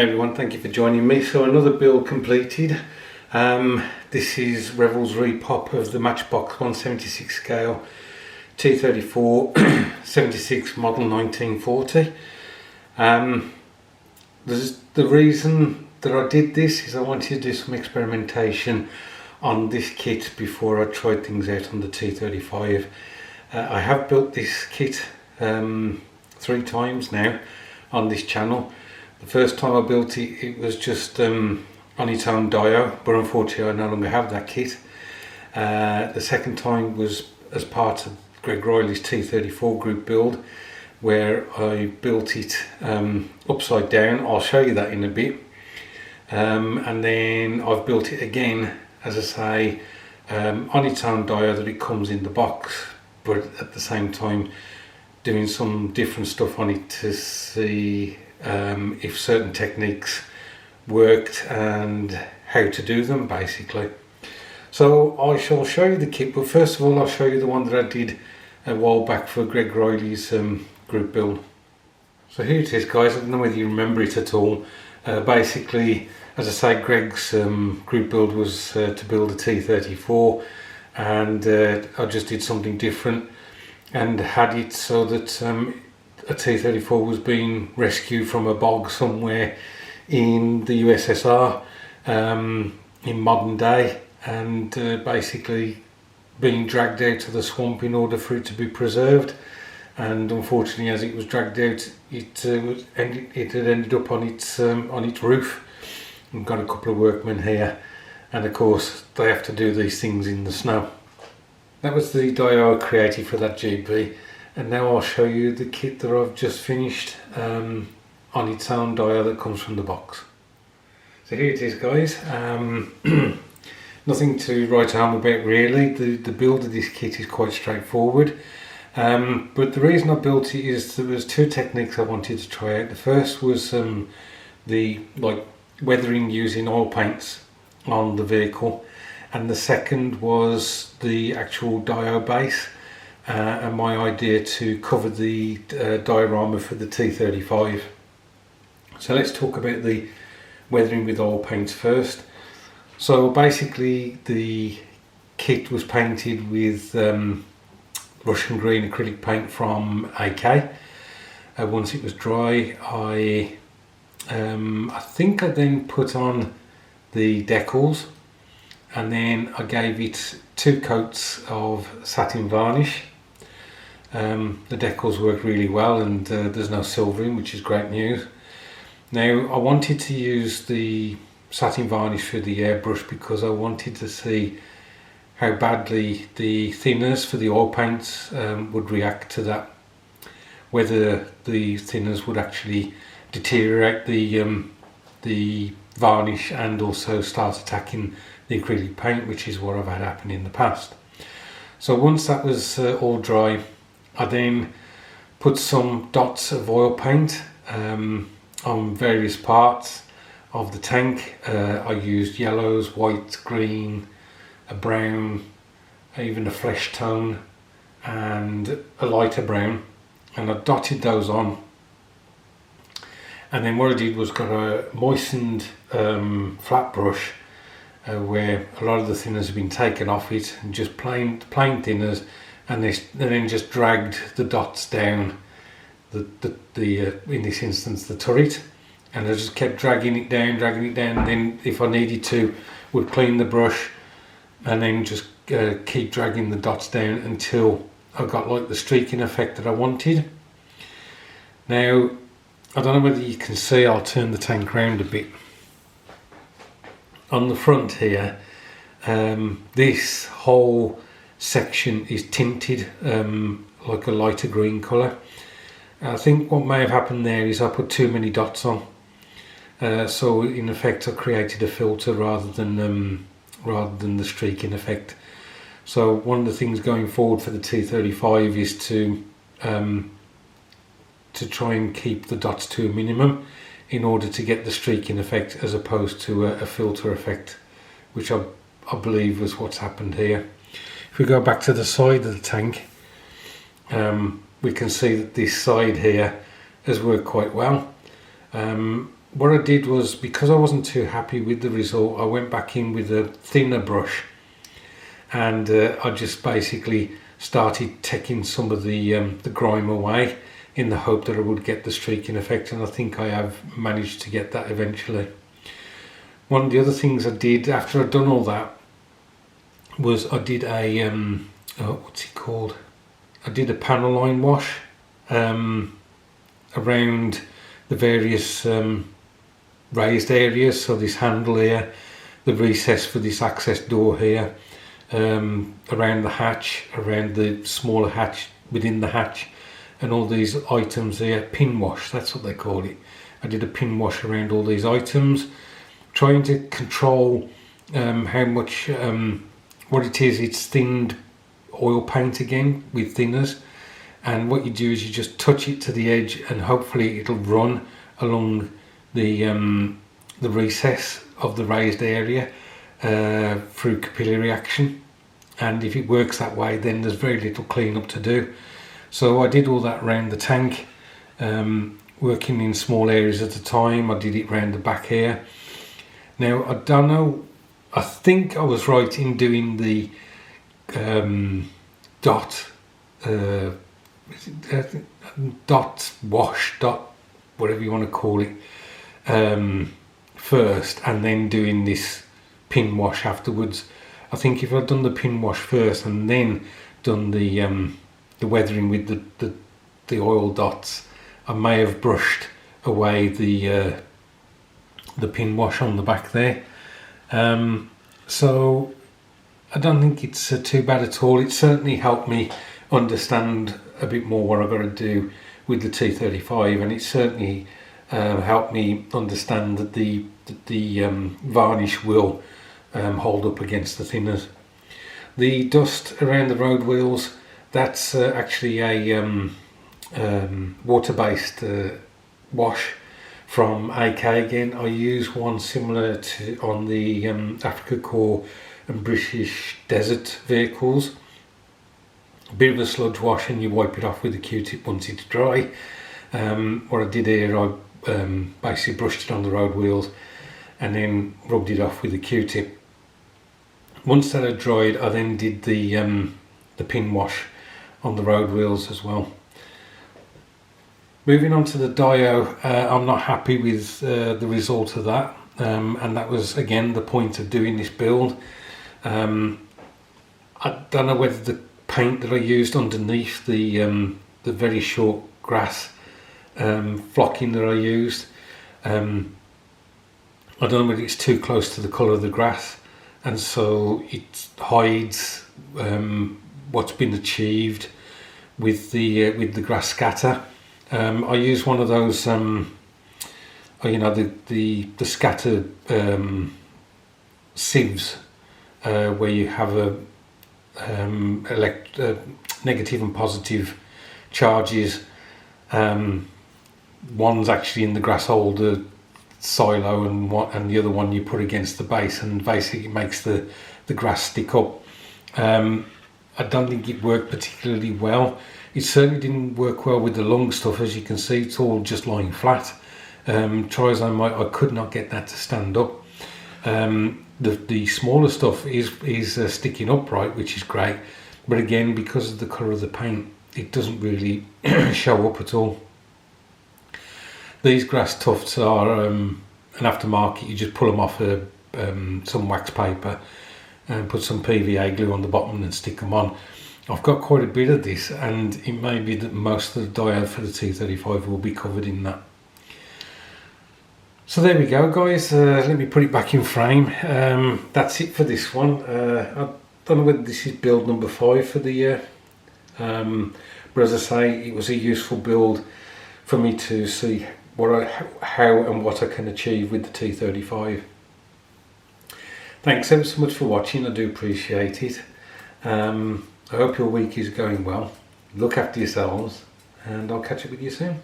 Hey everyone, thank you for joining me. So another build completed. This is Revell's repop of the Matchbox 176 scale T34 76 model 1940. The reason that I did this is I wanted to do some experimentation on this kit before I tried things out on the T35. I have built this kit 3 times now on this channel. The first time I built it, it was just on its own dio, but unfortunately I no longer have that kit. The second time was as part of Greg Riley's T34 group build, where I built it upside down. I'll show you that in a bit. And then I've built it again, as I say, on its own dio that it comes in the box, but at the same time doing some different stuff on it to see if certain techniques worked and how to do them, basically. So I shall show you the kit, but first of all I'll show you the one that I did a while back for Greg Riley's group build. So here it is, guys. I don't know whether you remember it at all. Basically, as I say, Greg's group build was to build a T34, and I just did something different and had it so that a T34 was being rescued from a bog somewhere in the USSR in modern day, and basically being dragged out to the swamp in order for it to be preserved. And unfortunately, as it was dragged out, it had ended up on its roof. We've got a couple of workmen here, and of course they have to do these things in the snow. That was the dio I created for that GB. And now I'll show you the kit that I've just finished on its own dio that comes from the box. So here it is, guys. Nothing to write home about really. The build of this kit is quite straightforward. But the reason I built it is there was 2 techniques I wanted to try out. The first was the weathering using oil paints on the vehicle, and the second was the actual dio base. And my idea to cover the diorama for the T35. So let's talk about the weathering with oil paints first. So basically the kit was painted with Russian green acrylic paint from AK. Once it was dry, I think I then put on the decals, and then I gave it 2 coats of satin varnish. The decals work really well, and there's no silvering, which is great news. Now I wanted to use the satin varnish for the airbrush because I wanted to see how badly the thinners for the oil paints would react to that, whether the thinners would actually deteriorate the varnish and also start attacking the acrylic paint, which is what I've had happen in the past. So once that was all dry, I then put some dots of oil paint on various parts of the tank. I used yellows, white, green, a brown, even a flesh tone and a lighter brown, and I dotted those on. And then what I did was got a moistened flat brush where a lot of the thinners have been taken off it, and just plain thinners, and then just dragged the dots down the in this instance the turret, and I just kept dragging it down, and then if I needed to would clean the brush and then just keep dragging the dots down until I got like the streaking effect that I wanted. Now I don't know whether you can see, I'll turn the tank around a bit. On the front here, this whole section is tinted like a lighter green colour. I think what may have happened there is I put too many dots on, so in effect I created a filter rather than the streaking effect. So one of the things going forward for the T35 is to try and keep the dots to a minimum in order to get the streaking effect, as opposed to a filter effect, which I believe was what's happened here. If we go back to the side of the tank, we can see that this side here has worked quite well. what I did was, because I wasn't too happy with the result, I went back in with a thinner brush, and I just basically started taking some of the grime away in the hope that I would get the streaking effect, and I think I have managed to get that eventually. One of the other things I did after I'd done all that was I did a what's it called? I did a panel line wash around the various raised areas. So this handle here, the recess for this access door here, around the hatch, around the smaller hatch within the hatch, and all these items here. Pin wash, that's what they call it. I did a pin wash around all these items, trying to control how much, what it is. It's thinned oil paint again with thinners, and what you do is you just touch it to the edge, and hopefully it'll run along the recess of the raised area through capillary action. And if it works that way, then there's very little cleanup to do. So I did all that around the tank, working in small areas at a time. I did it around the back here. Now, I don't know, I think I was right in doing the dot wash, whatever you want to call it, first, and then doing this pin wash afterwards. I think if I'd done the pin wash first and then done the weathering with the oil dots, I may have brushed away the pin wash on the back there. So I don't think it's too bad at all. It certainly helped me understand a bit more what I've got to do with the T35, and it certainly helped me understand that the varnish will hold up against the thinners. The dust around the road wheels, that's actually a water-based wash from AK again. I use one similar to on the Africa Corps and British Desert vehicles. A bit of a sludge wash, and you wipe it off with a Q-tip once it's dry. What I did here, I basically brushed it on the road wheels and then rubbed it off with a Q-tip. Once that had dried, I then did the pin wash on the road wheels as well. Moving on to the Dio, I'm not happy with the result of that, and that was again the point of doing this build. I don't know whether the paint that I used underneath the very short grass flocking that I used, I don't know whether it's too close to the colour of the grass, and so it hides what's been achieved with the grass scatter. I use one of those, the scatter sieves, where you have a negative and positive charges. One's actually in the grass holder silo, and the other one you put against the base, and basically it makes the grass stick up. I don't think it worked particularly well. It certainly didn't work well with the long stuff. As you can see, it's all just lying flat. Try as I might, I could not get that to stand up. The smaller stuff is sticking upright, which is great, but again, because of the colour of the paint, it doesn't really show up at all. These grass tufts are an aftermarket. You just pull them off some wax paper and put some PVA glue on the bottom and stick them on. I've got quite a bit of this, and it may be that most of the diode for the T35 will be covered in that. So there we go, guys. Let me put it back in frame. That's it for this one. I don't know whether this is build number 5 for the year, but as I say, it was a useful build for me to see how and what I can achieve with the T35. Thanks ever so much for watching. I do appreciate it. I hope your week is going well. Look after yourselves, and I'll catch up with you soon.